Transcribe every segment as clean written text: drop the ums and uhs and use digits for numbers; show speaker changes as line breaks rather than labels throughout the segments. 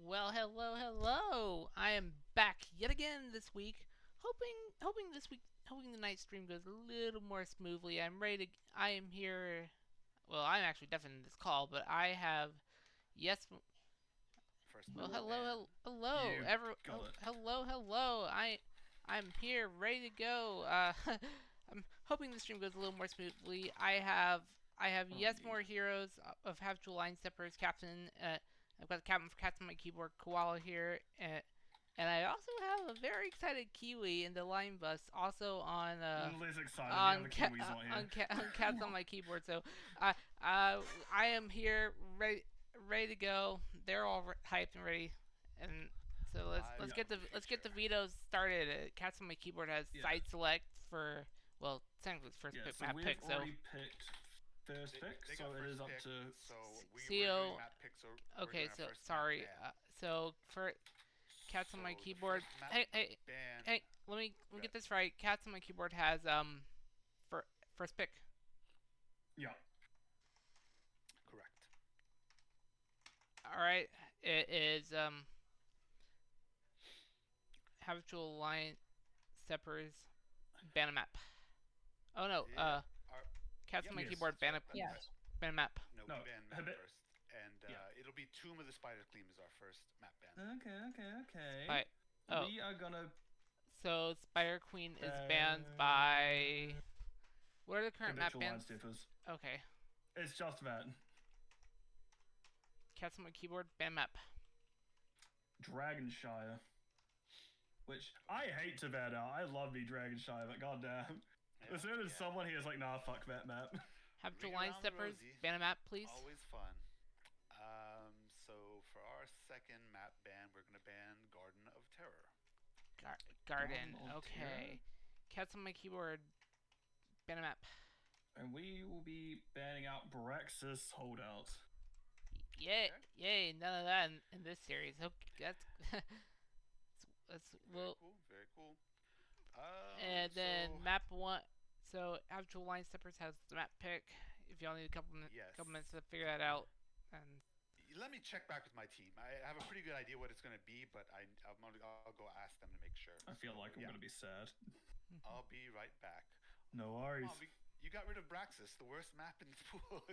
Well, hello. I am back yet again this week. Hoping the night stream goes a little more smoothly. I am here. Well, I'm actually deaf in this call, but I have yes.
First
Well,
map
hello,
You got it.
hello. I'm here, ready to go. I'm hoping the stream goes a little more smoothly. I have yes more heroes of Habitual Line Steppers Captain. I've got the captain on my keyboard, Koala here, and I also have a very excited Kiwi in the line bus, also on
Less excited. Yeah, the Kiwi's not here.
on cats on my keyboard. So I am here, ready to go. They're all hyped and ready, and so let's get the vetoes started. Cats on my keyboard has side select for, well, technically it's first pick, map
we've
pick. So
already picked first pick, so it is up to
so we
CO.
were doing map picks. So
Okay, so sorry. So for cats on my keyboard. Hey, let me get this right. Cats on my keyboard has for first pick.
Yeah.
Correct.
All right. It is Habitual Line Steppers ban a map. Oh no. Cats on my keyboard ban a map.
No,
No,
ban map first, and it'll be Tomb of the Spider Cleam is our first map ban.
Okay.
All right. Oh.
We are gonna.
So Spider Queen is banned by. What are the current map bans? Okay.
It's just that.
Cats on my keyboard ban map.
Dragonshire. Which I hate to ban out. I love me Dragonshire, but goddamn. As soon as someone here is like, nah, fuck that map.
Habitual Line Steppers, ban a map, please.
Always fun. So for our second map ban, we're gonna ban Garden of Terror.
Garden. Okay. Cats on my keyboard, ban a map.
And we will be banning out Braxis Holdout.
Yay! None of that in this series. Okay, that's
very cool.
And then map 1. So Habitual Line Steppers has the map pick. If y'all need a couple minutes to figure that out, and
let me check back with my team. I have a pretty good idea what it's going to be, but I'll go ask them to make sure.
I feel like I'm going to be sad.
I'll be right back.
No worries.
You got rid of Braxis, the worst map in the pool.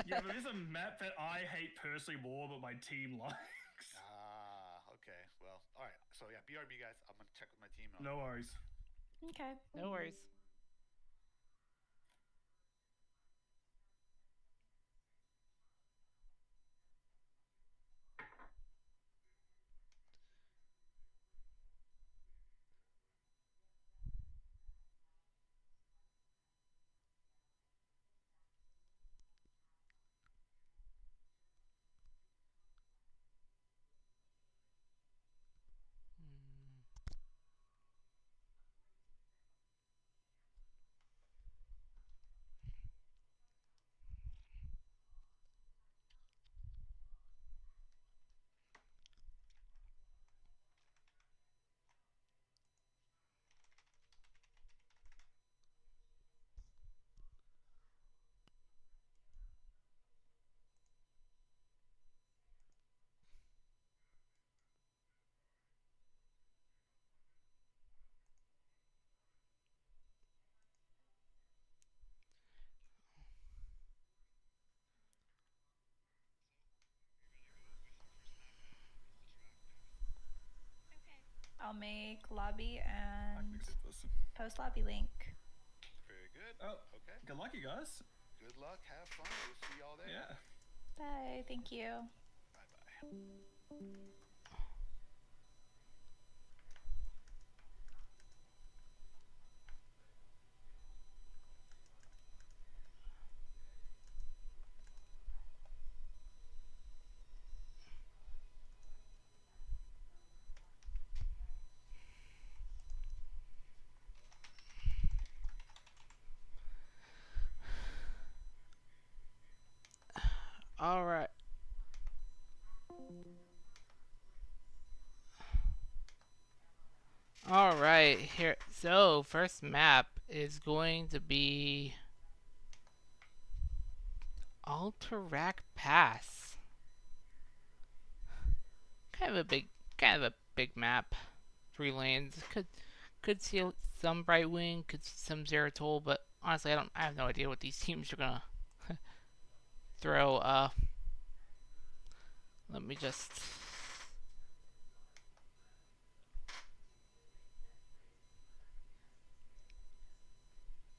Yeah, but there's a map that I hate personally more, but my team likes.
Okay. Well, all right. So yeah, BRB guys, I'm going to check with my team.
No worries.
Okay.
No worries.
I'll make lobby and
this.
post lobby link.
Very good.
Oh,
okay.
Good luck, you guys.
Good luck. Have fun. We'll see y'all there.
Yeah.
Bye. Thank you.
Bye.
All right. All right. Here. So first map is going to be Alterac Pass. kind of a big map. 3 lanes. Could see some Bright Wing, could see some Zeratol, but honestly, I have no idea what these teams are gonna throw. Let me just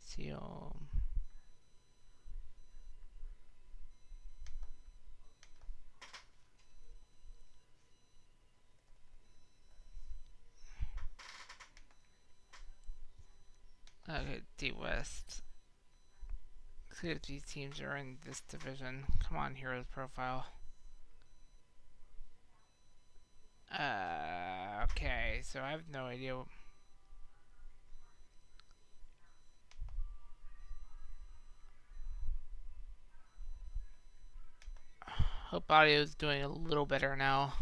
see. Okay, D West. See if these teams are in this division. Come on, Heroes Profile. Okay, so I have no idea. Hope audio is doing a little better now.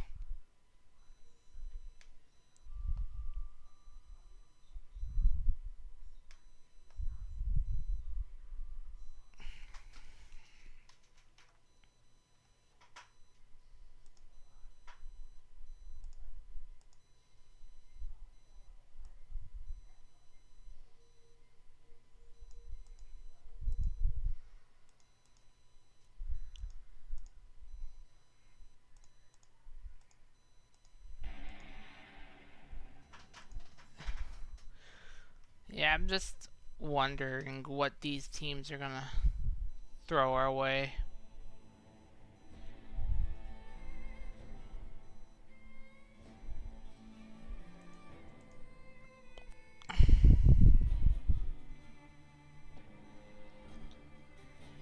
Yeah, I'm just wondering what these teams are gonna throw our way.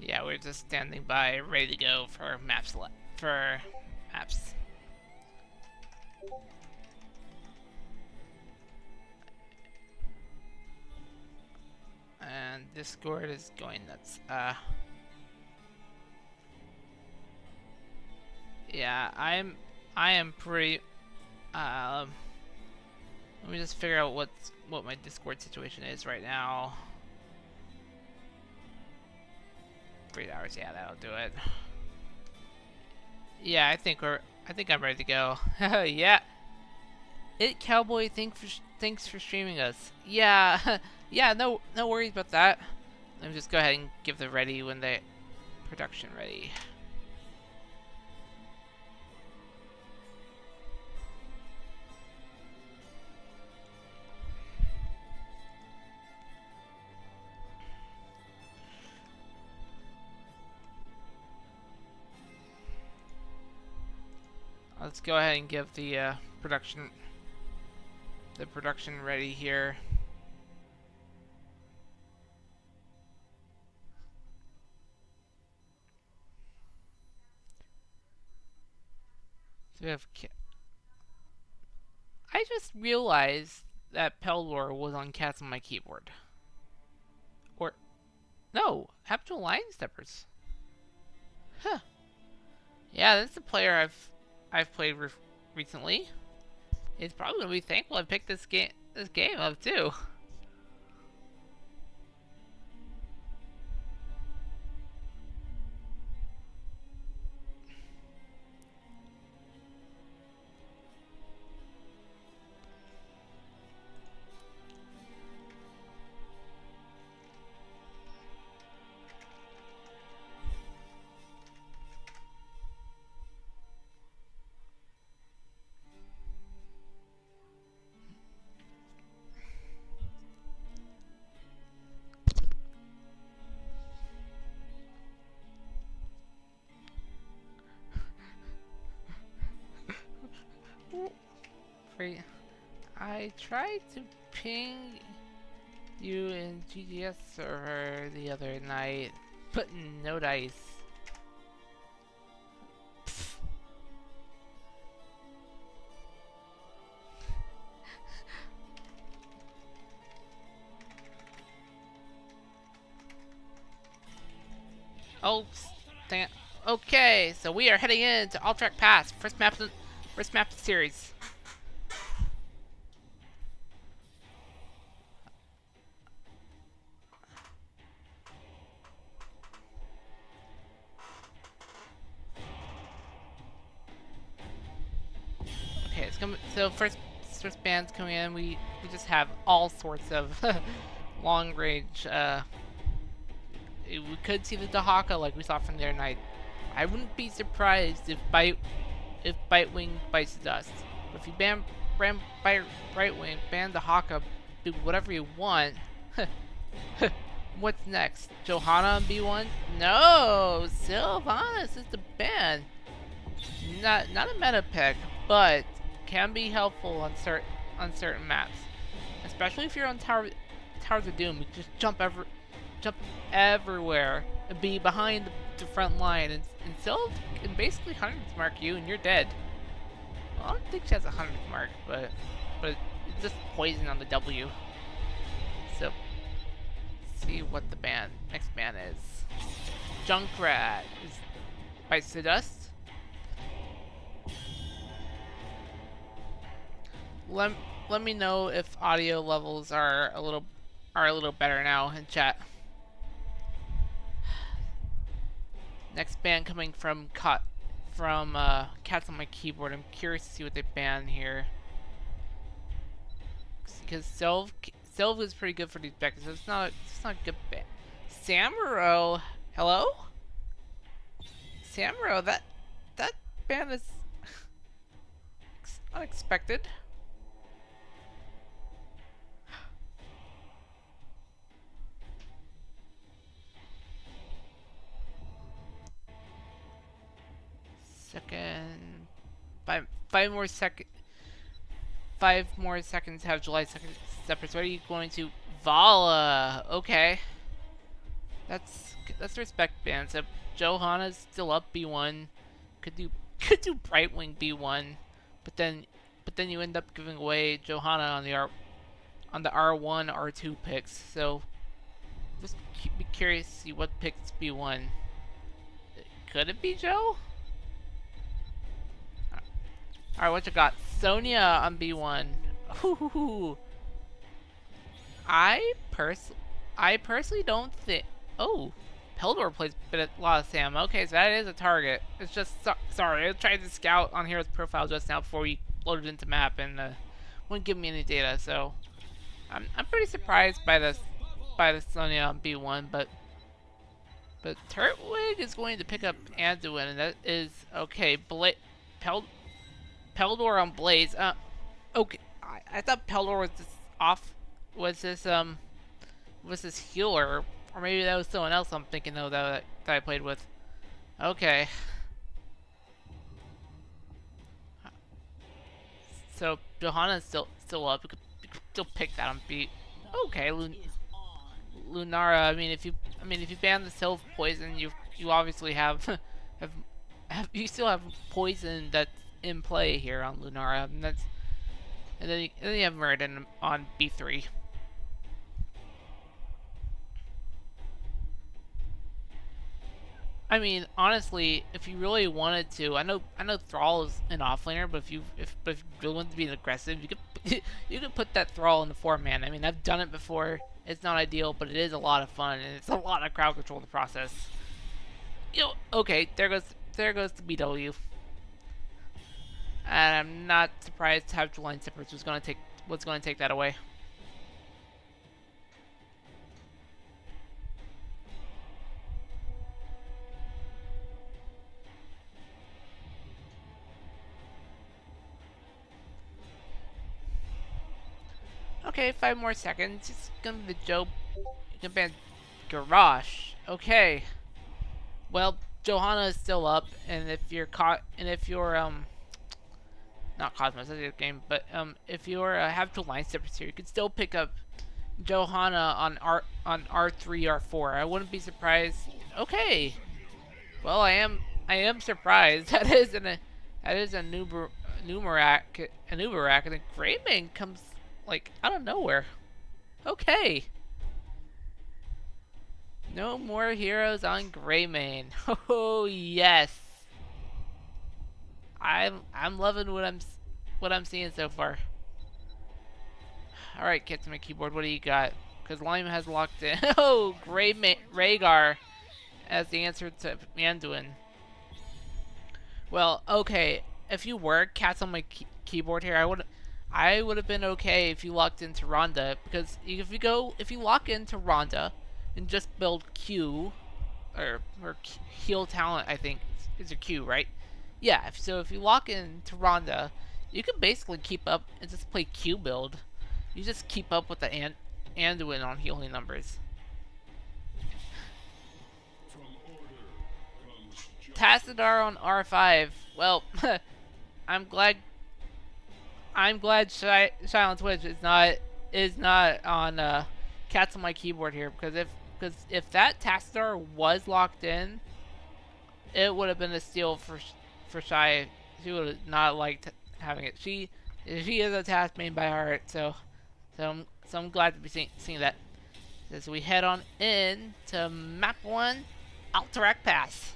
Yeah, we're just standing by, ready to go for maps. And Discord is going nuts. Yeah, I am pretty. Let me just figure out what my Discord situation is right now. 3 hours. Yeah, that'll do it. Yeah, I think I'm ready to go. Yeah. Cowboy, thanks for streaming us. Yeah, yeah, no worries about that. Let me just go ahead and give the ready when the production ready. Let's go ahead and give the production ready here. So we have. I just realized that Peldor was on cats on my keyboard. Or no, Habitual Line Steppers. Huh. Yeah, that's a player I've played recently. He's probably gonna be thankful I picked this game up too. I tried to ping you in GGS server the other night, but no dice. Pfft. Oh, okay, so we are heading into All Track Pass, first map of the series. first bands coming in, we just have all sorts of long range. We could see the Dahaka like we saw from the other night. I wouldn't be surprised if Bitewing bites the dust. But if you ban Brightwing, ban Dahaka, do whatever you want. What's next? Johanna on B1? No, Sylvanas is the ban. Not a meta pick, but can be helpful on certain maps, especially if you're on Towers of Doom. You just jump everywhere and be behind the front line, and Sylv can basically 100th mark you, and you're dead. Well, I don't think she has a 100th mark, but it's just poison on the W. So, see what the next ban is. Junkrat is bites the dust. Let me know if audio levels are a little better now in chat. Next ban coming from Cats on My Keyboard. I'm curious to see what they ban here, because Sylv is pretty good for these vectors. So it's not a good ban. Samuro, hello. Samuro, that ban is unexpected. Second, five more seconds. Have July 2nd steppers. What are you going to? Vala. Okay, that's respect ban. So Johanna's still up B1. Could do Brightwing B1, but then you end up giving away Johanna on the R1 R2 picks. So just be curious to see what picks B1. Could it be Joe? Alright, what you got? Sonya on B1. Ooh. I personally don't think... Oh, Peldor plays a lot of Sam. Okay, so that is a target. It's just... sorry, I tried to scout on Hero's profile just now before we loaded into map, and wouldn't give me any data, so... I'm pretty surprised by the Sonya on B1, but Turtwig is going to pick up Anduin, and that is... Okay, Peldor on Blaze. Okay. I thought Peldor was this healer, or maybe that was someone else I'm thinking of that I played with. Okay. So Johanna's still up. You could still pick that on B. Okay, Lunara. I mean, if you ban the Sylv poison, you obviously have you still have poison that's in play here on Lunara, and then you have Muradin on B3. I mean, honestly, if you really wanted to, I know Thrall is an offlaner, but if you really want to be aggressive, you could put that Thrall in the 4-man. I mean, I've done it before. It's not ideal, but it is a lot of fun, and it's a lot of crowd control in the process. Okay, there goes the BW. And I'm not surprised to have Julian Sippers was going to take that away. Okay, 5 more seconds. It's gonna be the Joe. You can ban Garrosh. Okay. Well, Johanna is still up, and if you're not Cosmos, that's a game, but if you have two line steppers here, you can still pick up Johanna on R3, R4. I wouldn't be surprised. Okay. Well, I am surprised. That is a Numerak, and then Greymane comes like out of nowhere. Okay. No more heroes on Greymane. Oh yes. I'm loving what I'm seeing so far. All right, Cats on My Keyboard, what do you got? Because Lime has locked in. Oh, Rhaegar as the answer to Anduin. Well, okay, if you were Cats on My keyboard here, I would have been okay if you locked into Ronda, because if you lock into Ronda and just build Q or heal talent, I think is your Q, right? Yeah. So if you lock into Ronda, you can basically keep up and just play Q build. You just keep up with the Anduin on healing numbers. Tassadar on R5. Well, I'm glad Silent Twitch is not on Cats on my keyboard here, because if that Tassadar was locked in, it would have been a steal for Shy. She would have not liked having it. She is a task main by heart, so I'm glad to be seeing that. As we head on in to map 1, Alterac Pass.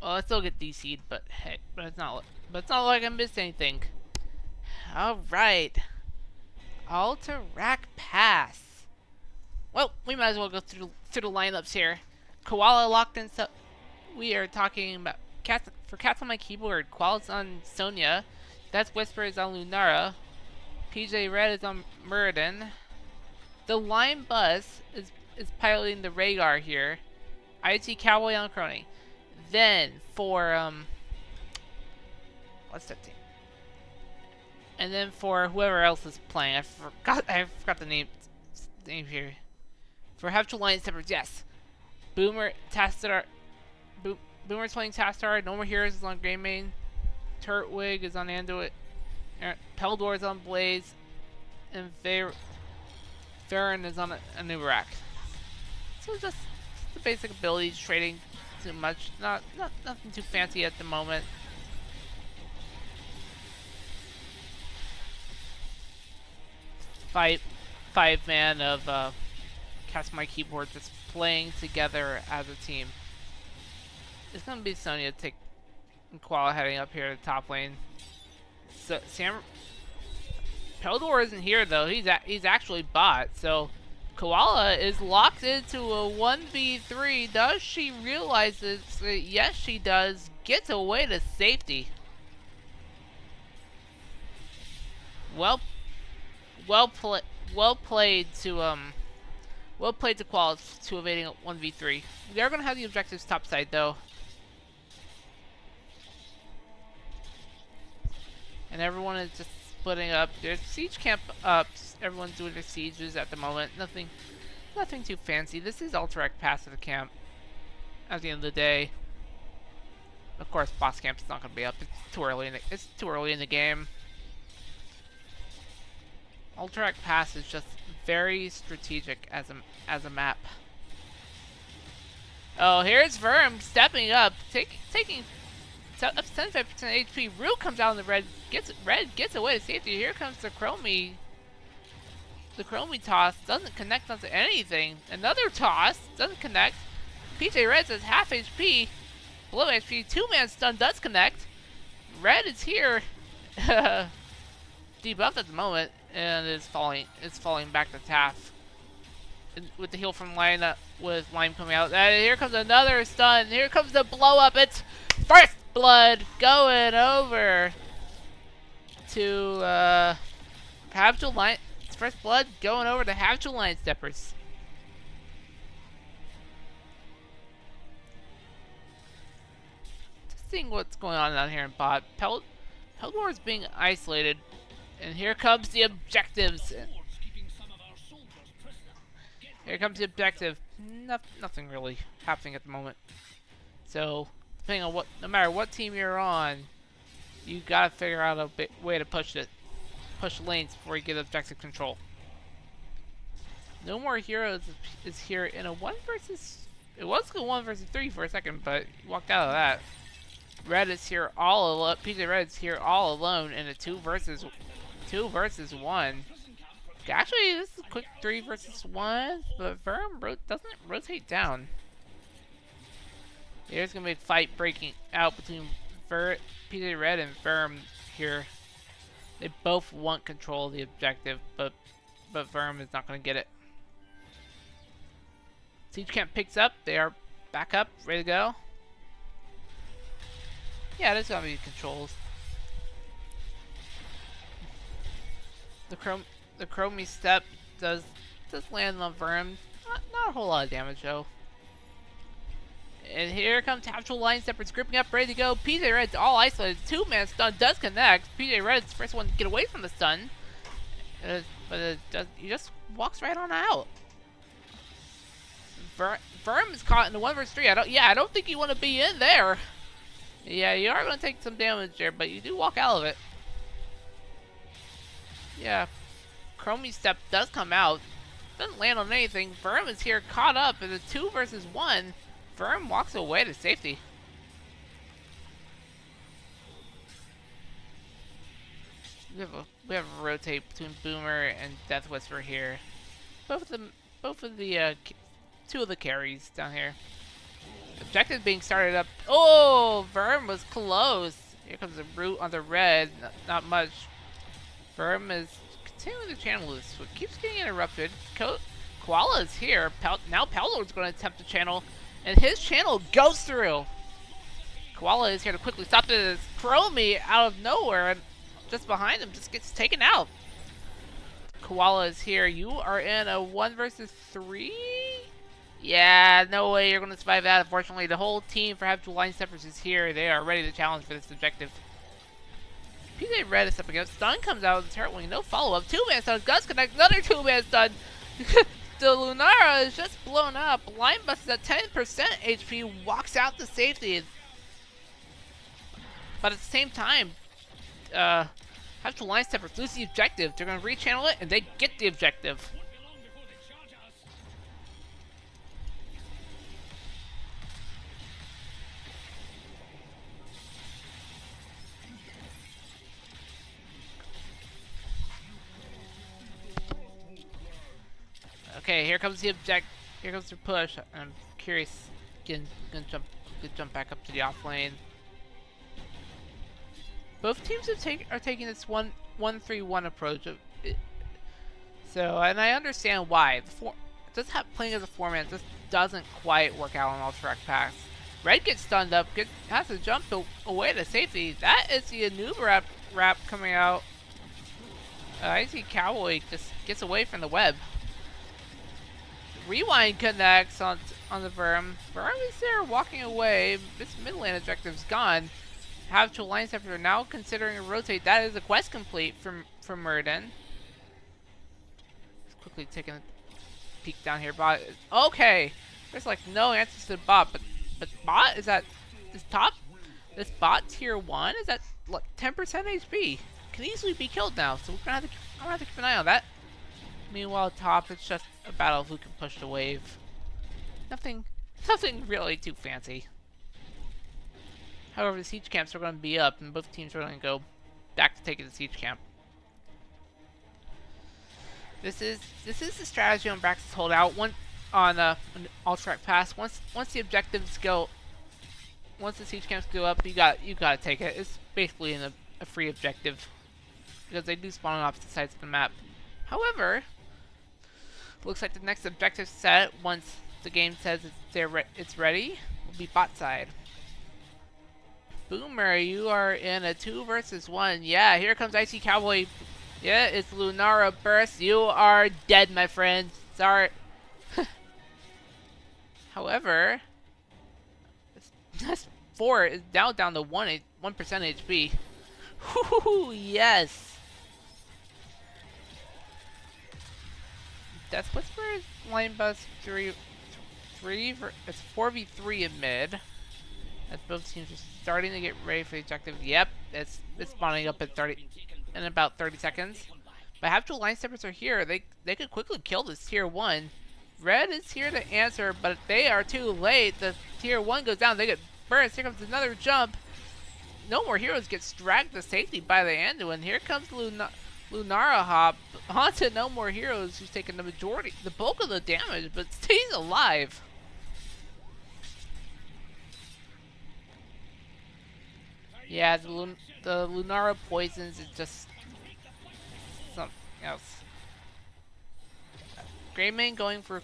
Well, I still get DC'd, but hey, it's not like I missed anything. All right, Alterac Pass. Well, we might as well go through the lineups here. Koala locked in. So we are talking about Cats on my keyboard. Koala's on Sonya. That's Whisper is on Lunara. PJ Red is on Muradin. The Lime Bus is piloting the Rhaegar here. IT Cowboy on Crony. Then for what's that team? And then for whoever else is playing, I forgot the name here. For Half Lion Steppers, yes. Boomer's playing Tastar. No More Heroes is on Greymane. Turtwig is on Anduin. Peldor is on Blaze. And Farron is on Anubarak. So just the basic abilities, trading too much. Nothing too fancy at the moment. Five man of Cast My Keyboard just playing together as a team. It's gonna be Sonya take Koala heading up here to top lane. So Peldor isn't here though. He's actually bot. So Koala is locked into a 1v3. Does she realize this? Yes, she does. Gets away to safety. Well played to Koala to evading a 1v3. We are gonna have the objectives topside though. And everyone is just splitting up. There's siege camp ups. Everyone's doing their sieges at the moment. Nothing too fancy. This is Alterac Pass to the camp. At the end of the day, of course, boss camp is not going to be up. It's too early in the game. Alterac Pass is just very strategic as a map. Oh, here's Verm stepping up, taking up 75% HP. Rue comes out in the red gets away to safety. Here comes the Chromie. The Chromie toss doesn't connect onto anything. Another toss doesn't connect. PJ Red says half HP, below HP. 2-man stun does connect. Red is here, debuffed at the moment, and is falling back to Taff. And with the heal from Lime, with Lime coming out. Here comes another stun. Here comes the blow up. It's First Blood going over to Habitual Line. It's First Blood going over to Habitual Line Steppers. Just seeing what's going on down here in bot. Peldor is being isolated, and here comes the objectives. Here comes the objective. Nothing really happening at the moment. So, depending on no matter what team you're on, you gotta figure out a way to push lanes before you get objective control. No More Heroes is here in a 1 versus It was a 1 versus 3 for a second, but walked out of that. Red is here all alone. PJ Red's here all alone in a 2 versus 1. Actually, this is a quick 3 versus 1, but Verm doesn't rotate down. There's gonna be a fight breaking out between PJ Red and Verm here. They both want control of the objective, but Verm is not gonna get it. Siege Camp picks up. They are back up, ready to go. Yeah, there's gonna be controls. The Chromie step does land on Verm. Not a whole lot of damage though. And here comes Tactical Line Steppers gripping up, ready to go. PJ Red's all isolated. 2-man stun does connect. PJ Red's first one to get away from the stun. But he just walks right on out. Verm is caught in the 1 versus 3. I don't think you want to be in there. Yeah, you are going to take some damage there, but you do walk out of it. Yeah, Chromie step does come out. Doesn't land on anything. Verm is here caught up in a 2 versus 1. Verm walks away to safety. We have a rotate between Boomer and Death Whisper here. Both of the 2 of the carries down here. Objective being started up. Oh, Verm was close. Here comes the root on the red. Not much. Verm is continuing to channel this, but keeps getting interrupted. Koala is here. Now Pelor's going to attempt to channel, and his channel goes through. Koala is here to quickly stop this. Chromie out of nowhere, and just behind him, just gets taken out. Koala is here. You are in a 1 versus 3? Yeah, no way you're going to survive that. Unfortunately, the whole team for Habitual Line Steppers is here. They are ready to challenge for this objective. PJ Red is stepping up. Stun comes out of the turret wing. No follow-up. 2-man stun. Guts connect. Another 2-man stun. The Lunara is just blown up. Line Bus is at 10% HP. Walks out to safety. But at the same time, Habitual Line Steppers lose the objective. They're going to rechannel it, and they get the objective. Okay, here comes the Here comes the push. I'm curious. Gonna jump back up to the off lane. Both teams are taking this 1-3-1 approach. So, and I understand why. Playing as a 4-man just doesn't quite work out on Ultra Pass. Red gets stunned up, has to jump away to safety. That is the Anubis wrap coming out. I see Cowboy just gets away from the web. Rewind connects on the Verm. Verm is there walking away. This mid lane objective's gone. Habitual Line Steppers are now considering a rotate. That is a quest complete from Murden. Just quickly taking a peek down here. Bot. Okay, there's like no answers to the bot, but bot is at this top. This bot tier 1 is at like 10% HP. Can easily be killed now, so I'm gonna have to keep an eye on that. Meanwhile, top, it's just a battle of who can push the wave. Nothing really too fancy. However, the siege camps are going to be up, and both teams are going to go back to taking the siege camp. This is the strategy on Brax's holdout. On Ultra Pass. Once the objectives go, once the siege camps go up, you gotta take it. It's basically a free objective because they do spawn on opposite sides of the map. However, looks like the next objective set, once the game says it's ready, will be bot side. Boomer, you are in a 2 versus 1. Yeah, here comes Icy Cowboy. Yeah, it's Lunara Burst. You are dead, my friend. Sorry. However, this 4 is now down to 1% HP. Whoo, yes. Death Whisper's Line Bus 3 it's 4v3 in mid. As both teams are starting to get ready for the objective. Yep, it's spawning up at in about 30 seconds. But Habitual Line Steppers are here. They could quickly kill this tier 1. Red is here to answer, but they are too late. The tier 1 goes down. They get burst. Here comes another jump. No More Heroes gets dragged to safety by the Anduin. Here comes Lunara Hop onto No More Heroes, who's taking the bulk of the damage, but stays alive. Yeah, the Lunara poisons is just something else. Greymane going for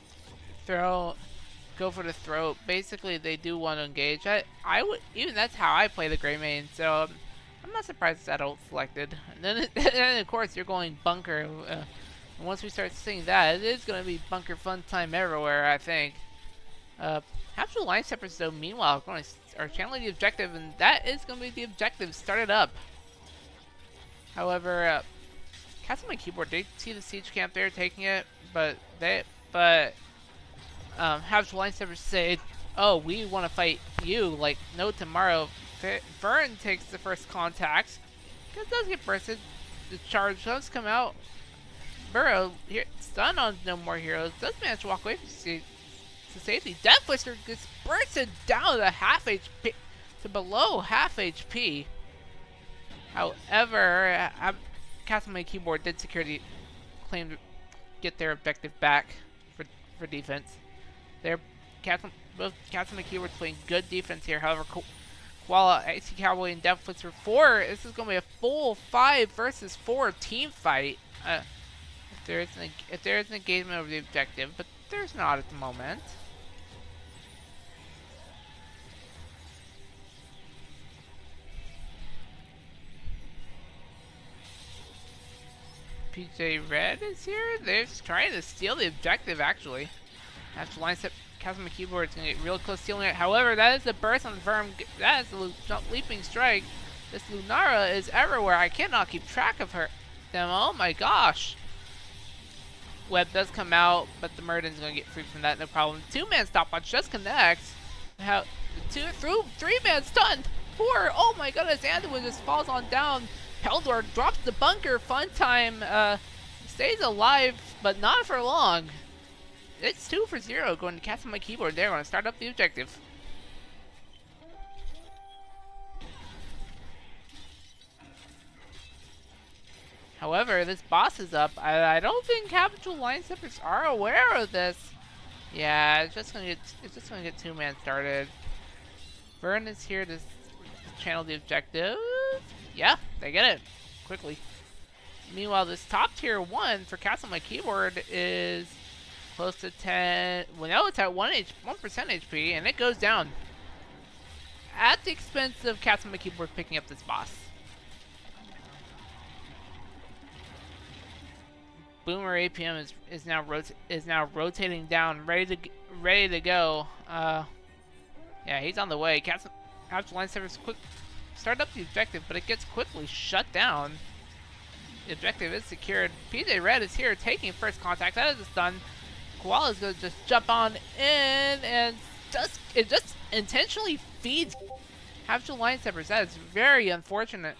go for the throat. Basically, they do want to engage. I would, even that's how I play the Greymane, so I'm not surprised that ult selected. And then of course you're going bunker. And once we start seeing that, it is going to be bunker fun time everywhere, I think. Actual line steppers though, meanwhile, are channeling the objective, and that is going to be the objective. Start it up. However, Castle my keyboard. They see the siege camp there taking it, but Habitual line steppers say, "Oh, we want to fight you like no tomorrow." Vern takes the first contact. It does get bursted. The charge does come out. Burrow here, stun on No More Heroes. Does manage to walk away from safety. Death Twister gets bursted down to half HP, to below half HP. However, Castle my keyboard did claim to get their objective back for defense. Both Castle my keyboard playing good defense here. However, Koala, Icy Cowboy, and Death Twister 4. This is going to be a full 5 versus 4 team fight. If there is an engagement over the objective, but there's not at the moment. PJ Red is here. They're trying to steal the objective, actually. Have to line up. Castle my keyboard is going to get real close stealing it. However, that is the burst on the firm. That is the leaping strike. This Lunara is everywhere. I cannot keep track of them. Oh my gosh. Web does come out, but the Murden's going to get free from that, no problem. 2-man stopwatch just connects. How 3-man stunned. 4. Oh my goodness, Anduin just falls on down. Peldor drops the bunker. Fun time stays alive, but not for long. It's 2 for 0 going to Castle my keyboard. They're going to start up the objective. However, this boss is up. I don't think Habitual line steppers are aware of this. Yeah, it's just gonna get 2-man started. Vern is here to channel the objective. Yeah, they get it quickly. Meanwhile, this top tier 1 for Castle my keyboard is close to 10. Well, no, it's at 1% HP, and it goes down at the expense of Castle my keyboard picking up this boss. Boomer APM is now rotating down, ready to go. Yeah, he's on the way. Habitual line steppers quick start up the objective, but it gets quickly shut down. The objective is secured. PJ Red is here taking first contact. That is a stun. Koala's gonna just jump on in and it just intentionally feeds Habitual line steppers. That is very unfortunate.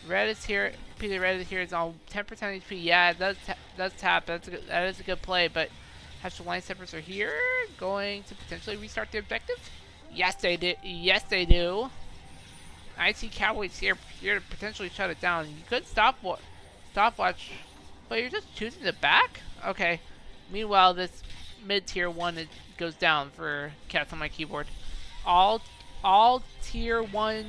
Red is here. PJ Red is here. It's on 10% HP. Yeah, it does tap. That is a good play. But Habitual line steppers are here, going to potentially restart the objective. Yes, they do. Yes, they do. I see Cowboys here to potentially shut it down. You could stopwatch, but you're just choosing to back. Okay. Meanwhile, this mid-tier 1 goes down for Cats on my keyboard. All tier 1s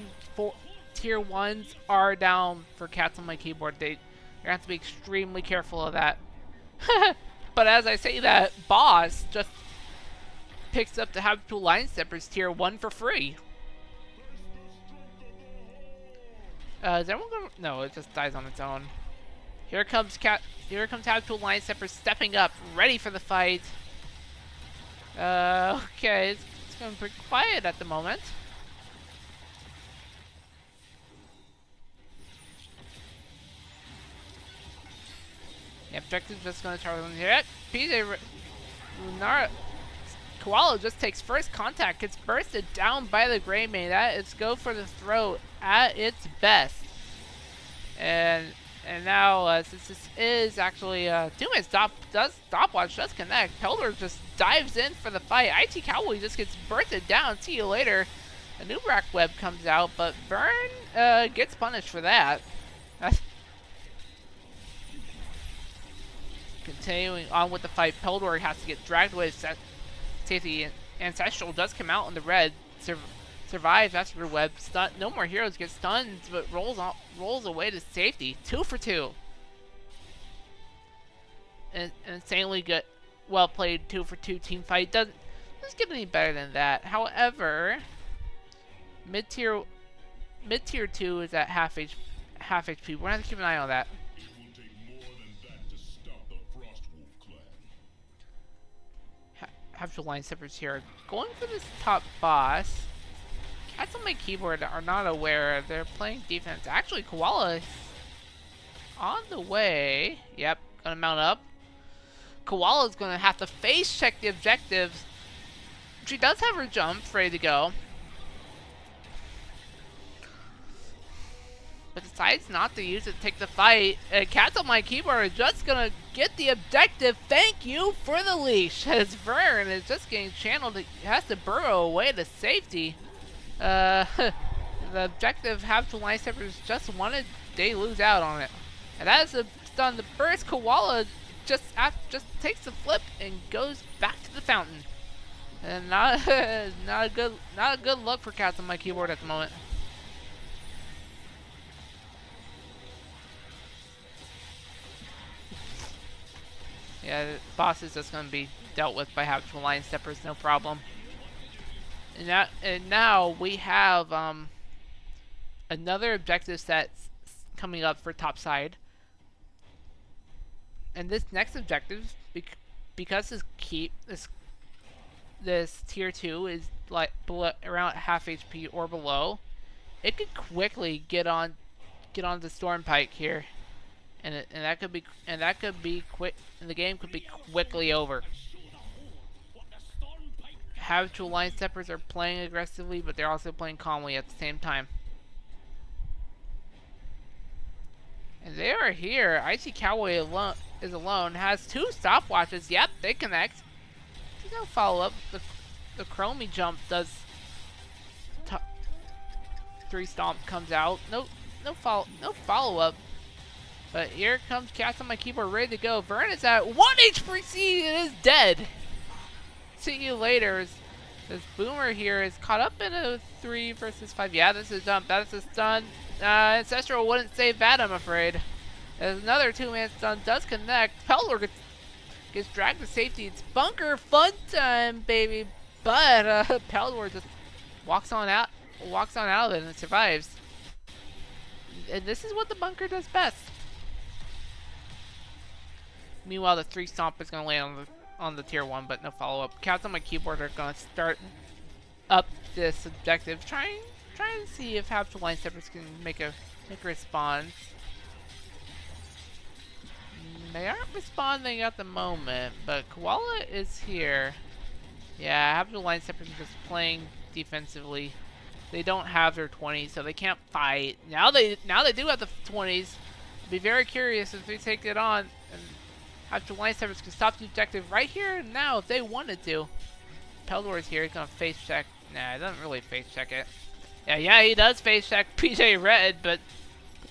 are down for Cats on my keyboard. You have to be extremely careful of that. But as I say that, boss just picks up the Habitual line steppers tier 1 for free. Is everyone gonna? No, it just dies on its own. Here comes Habitual line steppers stepping up, ready for the fight. Okay, it's going pretty quiet at the moment. The objective's just going to charge on here. PJ Lunara Koala just takes first contact, gets bursted down by the Greymane. That is go for the throat at its best. And And now, since this is actually 2-minute stopwatch does connect. Pelder just dives in for the fight. IT Cowboy just gets bursted down. See you later. A new rack web comes out, but Vern gets punished for that. Continuing on with the fight, Peldor has to get dragged away to safety. Ancestral does come out in the red. Survives after the web. No more heroes get stunned, but rolls away to safety. 2 for 2. Insanely good, well played 2 for 2 team fight. Doesn't get any better than that. However, mid tier 2 is at half HP. We're gonna have to keep an eye on that. Have to line steppers here. Going for this top boss. Cats on my keyboard are not aware. They're playing defense. Actually, Koala is on the way. Yep, gonna mount up. Koala's gonna have to face check the objectives. She does have her jump ready to go, but decides not to use it to take the fight. Cats on my keyboard are just gonna get the objective. Thank you for the leash. As Vern is just getting channeled, has to burrow away to safety. The objective have to line steppers just wanted, they lose out on it. And that is a stun. The first Koala just takes the flip and goes back to the fountain. And not a good look for Cats on my keyboard at the moment. Yeah, the boss is just gonna be dealt with by habitual line steppers, no problem. And now we have another objective set coming up for topside. And this next objective, because this tier 2 is like around half HP or below, it could quickly get on the storm pike here, and that could be quick, and the game could be quickly over. Habitual line steppers are playing aggressively, but they're also playing calmly at the same time. And they are here. IT Cowboy is alone. Has 2 stopwatches. Yep, they connect. There's no follow up. The Chromie jump does. 3 stomp comes out. No follow up. But here comes Cats on my keyboard, ready to go. Vern is at 1 HP and is dead. See you later. This Boomer here is caught up in a 3 versus 5. Yeah, this is a jump. That is a stun. Ancestral wouldn't save that, I'm afraid. There's another 2-man stun. Does connect. Pelor gets dragged to safety. It's bunker fun time, baby. But Pelor just walks on out of it and survives. And this is what the bunker does best. Meanwhile, the 3 stomp is going to land on the tier 1, but no follow-up. Cats on my keyboard are going to start up this objective, trying to see if habitual line steppers can make a response. They aren't responding at the moment, but Koala is here. Yeah, habitual line steppers are just playing defensively. They don't have their 20s, so they can't fight. Now they do have the 20s. I'd be very curious if they take it on. And habitual line steppers can stop the objective right here and now if they wanted to. Peldor is here. He's gonna face check. Nah, he doesn't really face check it. Yeah, he does face check PJ Red, but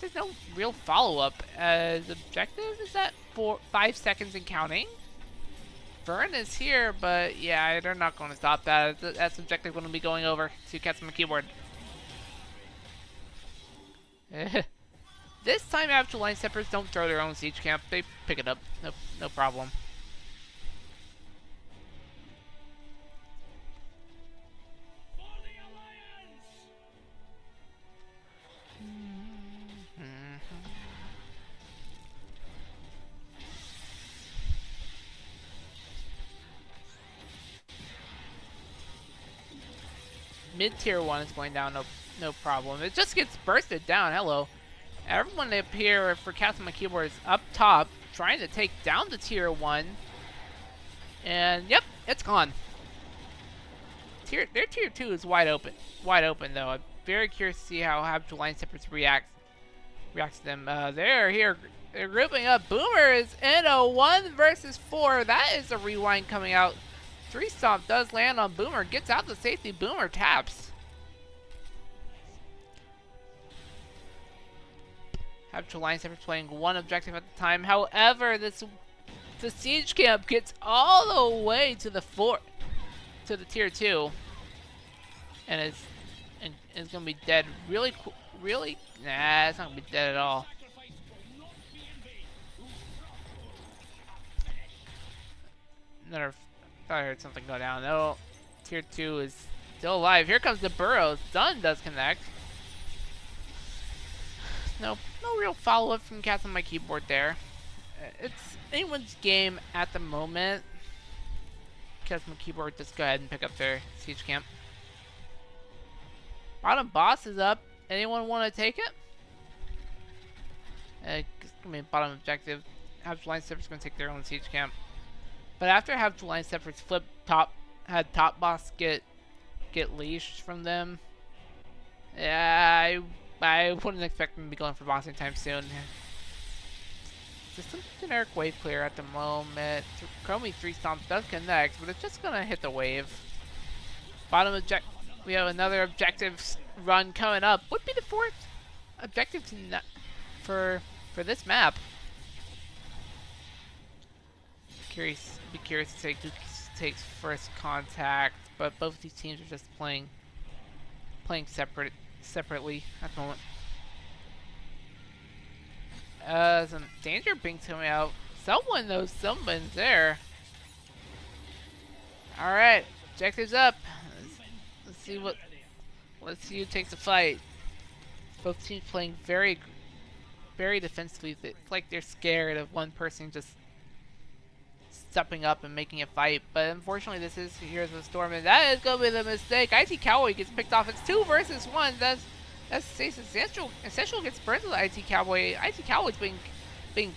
there's no real follow-up. The objective is at 5 seconds and counting. Vern is here, but yeah, they're not going to stop that. That's objective going to be going over to Cats on the keyboard. This time, habitual line steppers don't throw their own siege camp. They pick it up. No problem. Mid-tier 1 is going down, no problem. It just gets bursted down. Hello. Everyone up here for Cats on my keyboard is up top, trying to take down the tier 1. And yep, it's gone. Their tier 2 is wide open. Wide open though. I'm very curious to see how habitual line steppers reacts to them. They're here. They're grouping up. Boomer is in a 1 versus 4. That is a rewind coming out. 3 stomp does land on Boomer. Gets out the safety. Boomer taps. Habitual line steppers playing 1 objective at the time. However, the siege camp gets all the way to the tier 2, and is gonna be dead really. Nah, it's not gonna be dead at all. Thought I heard something go down. No, tier 2 is still alive. Here comes the burrow. Stun does connect. No real follow-up from Cats on my keyboard there. It's anyone's game at the moment. Cats on my keyboard, just go ahead and pick up their siege camp. Bottom boss is up. Anyone want to take it? I mean, bottom objective. Habitual line steppers going to take their own siege camp. But after Habitual line steppers flip had top boss get leashed from them. Yeah, I wouldn't expect them to be going for boss anytime soon. Just some generic wave clear at the moment. Chromie 3 stomp does connect, but it's just gonna hit the wave. Bottom objective. We have another objective run coming up. Would be the 4th objective for this map. Be curious to see who takes first contact, but both of these teams are just playing separately at the moment. Some danger pings coming out. Someone knows someone's there. All right, objectives up. Let's see who takes the fight. Both teams playing very defensively. It's like they're scared of one person just stepping up and making a fight. But unfortunately, this is Heroes of the Storm, and that is gonna be the mistake. IT Cowboy gets picked off. It's 2 versus 1. That's Essential gets burned with IT Cowboy. IT Cowboy's being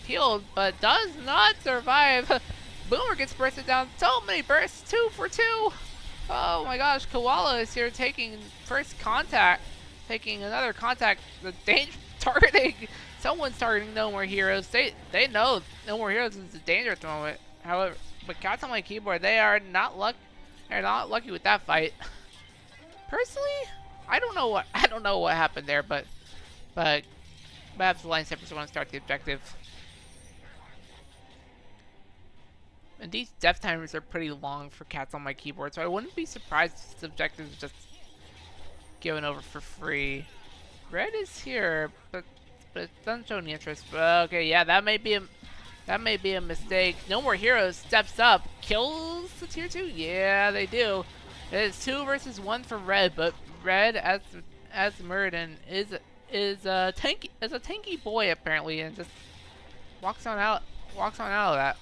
healed, but does not survive. Boomer gets bursted down. So many bursts. 2 for 2. Oh my gosh, Koala is here taking first contact. Taking another contact. The danger targeting. Someone's targeting No More Heroes. They know No More Heroes is a danger at the moment. However, but Cats on my keyboard, they are not lucky with that fight. Personally, I don't know what happened there, but perhaps the line steppers want to start the objective. And these death timers are pretty long for Cats on my keyboard, so I wouldn't be surprised if this objective is just given over for free. Red is here, but it doesn't show any interest. But okay, yeah, that may be a mistake. No More Heroes steps up, kills the tier 2. Yeah, they do. It is 2 versus 1 for Red, but Red as Murden is a tanky boy apparently, and just walks on out of that.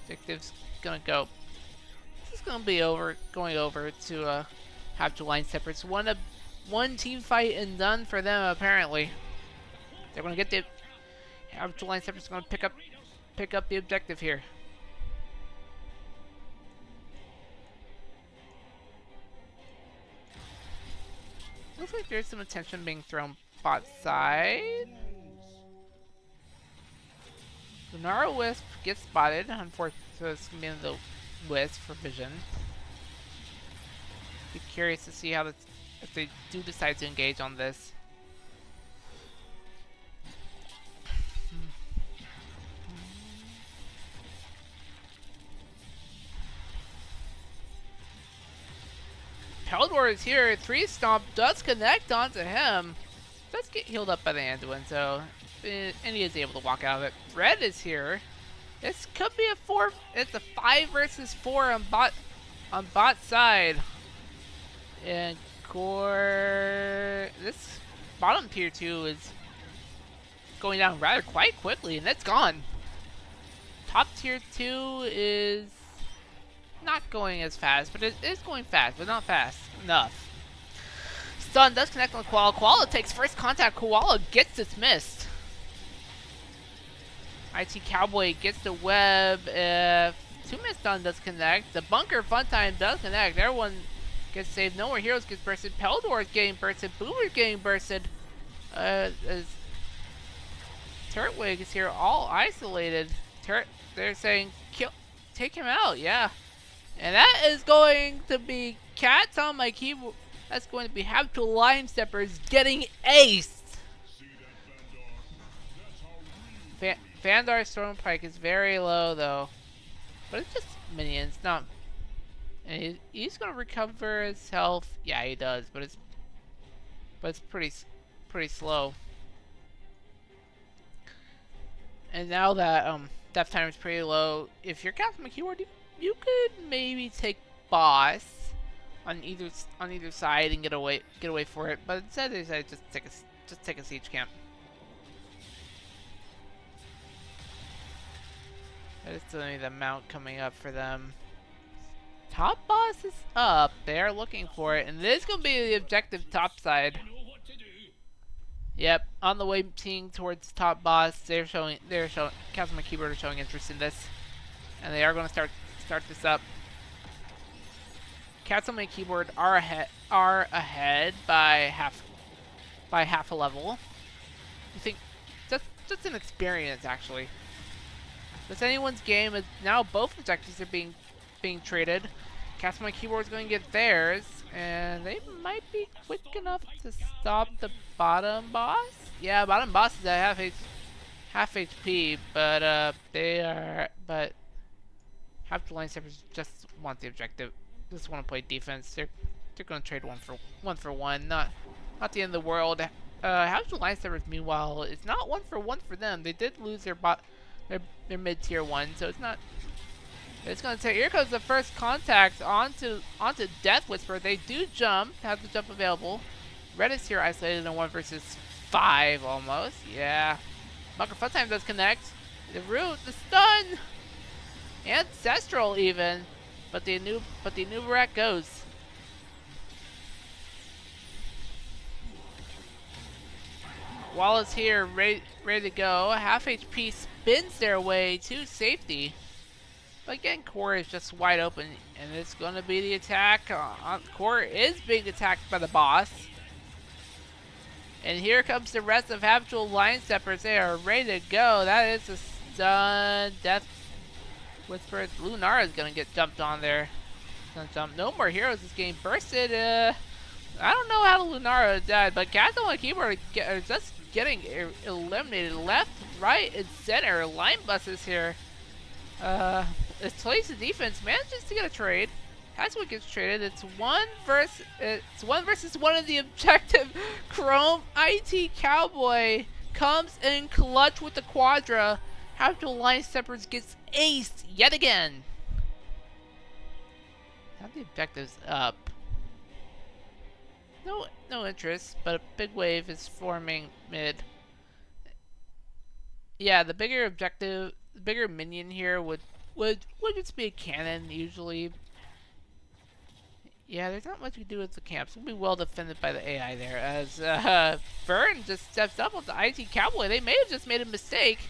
Objective's gonna go. This is gonna be going over to Habitual line steppers. One team fight and done for them apparently. They're gonna get the Habitual line steppers gonna pick up the objective here. Looks like there's some attention being thrown bot side. Lunara Wisp gets spotted. Unfortunately, so it's gonna be the Wisp for vision. Be curious to see how if they do decide to engage on this. Peldor is here. 3 stomp does connect onto him. Does get healed up by the Anduin, so and he is able to walk out of it. Red is here. This could be a 4. It's a 5 versus 4 on bot side. And this bottom tier 2 is going down rather quite quickly, and it's gone. Top tier 2 is not going as fast, but it is going fast, but not fast enough. Stun does connect on Koala. Koala takes first contact. Koala gets dismissed. IT Cowboy gets the web. If 2-minute stun does connect, the bunker funtime does connect. Everyone gets saved. No More Heroes gets bursted. Peldor is getting bursted. Boomer's getting bursted. As Turret Wig is here, all isolated. They're saying, take him out, yeah. And that is going to be cats on my keyboard. That's going to be Habitual Line Steppers getting aced. Vandar Stormpike is very low though, but it's just minions, not. And he's gonna recover his health. Yeah, he does, but it's pretty slow. And now that death time is pretty low, if you're casting my keyword, you could maybe take boss on either side and get away for it. But instead they decided just take a siege camp. That is definitely the mount coming up for them. Top boss is up. They are looking for it, and this is gonna be the objective top side. Yep, on the way team towards top boss. They're showing Castle and Keyboard are showing interest in this, and they are going to start this up. Castle and Keyboard are ahead by half a level. You think just an experience actually. This anyone's game is now both objectives are being traded. Castle and Keyboard is going to get theirs, and they might be quick enough to stop the bottom boss. Yeah, bottom boss is at half HP, but half the line steppers just want the objective. Just want to play defense. They're going to trade one for one. Not the end of the world. Half the line steppers, meanwhile, it's not 1-for-1 for them. They did lose their mid tier 1, so it's not. It's gonna take. Here comes the first contact onto Death Whisper. They do jump. Have the jump available. Red is here isolated in 1 versus 5 almost. Yeah. Bunker Funtime does connect. The root, the stun, Ancestral even, but the Nubarak goes. Wallace here, ready to go. Half HP spins their way to safety. But again, Core is just wide open, and it's going to be the attack. Core is being attacked by the boss. And here comes the rest of Habitual Line Steppers. They are ready to go. That is a stun. Death Whisper. Lunara is going to get jumped on there. No more heroes is getting bursted. I don't know how Lunara died, but Cats on the keyboard are just getting eliminated left, right, and center. Line buses here. This plays the defense manages to get a trade. That's what gets traded. It's one versus one of the objective. Chrome IT Cowboy comes in clutch with the Quadra. Habitual Line Steppers gets aced yet again. Now the objective's up. No interest, but a big wave is forming mid. Yeah, the bigger objective, the bigger minion here would just be a cannon usually. Yeah, there's not much we can do with the camps. We'll be well defended by the AI there, as Vern just steps up with the IT Cowboy. They may have just made a mistake.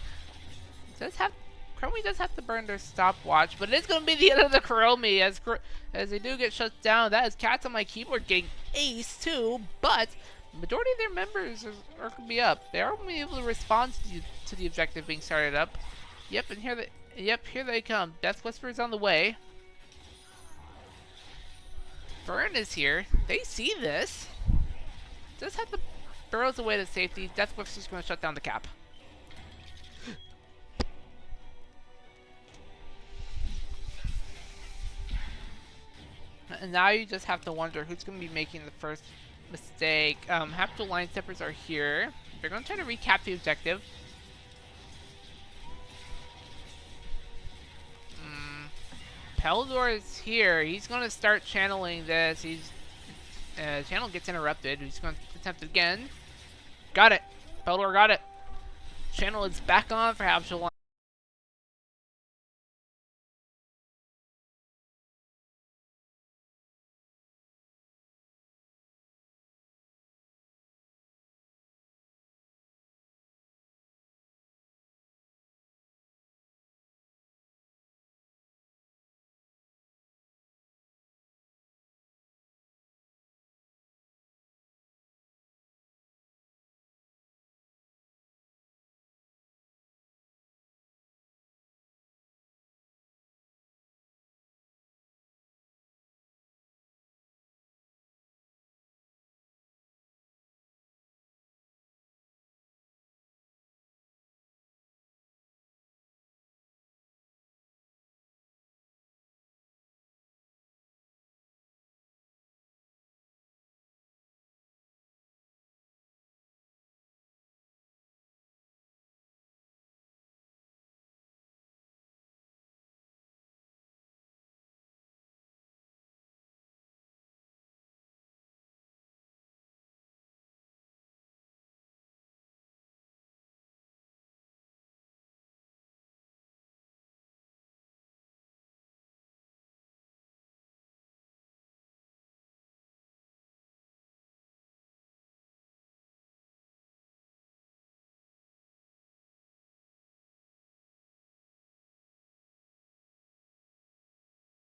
Chromie does have to burn their stopwatch, but it's going to be the end of the Chromie as they do get shut down. That is Cats on my keyboard getting ace too, but the majority of their members are going to be up. They are going to be able to respond to the objective being started up. Yep, and here they come. Death Whisper is on the way. Vern is here. They see this. Just have to burrows away to safety. Death Whisper is going to shut down the cap. And now you just have to wonder who's going to be making the first mistake. Habitual Line Steppers are here. They're going to try to recap the objective. Peldor is here. He's going to start channeling this. Channel gets interrupted. He's going to attempt it again. Got it. Peldor got it. Channel is back on for Habitual Line.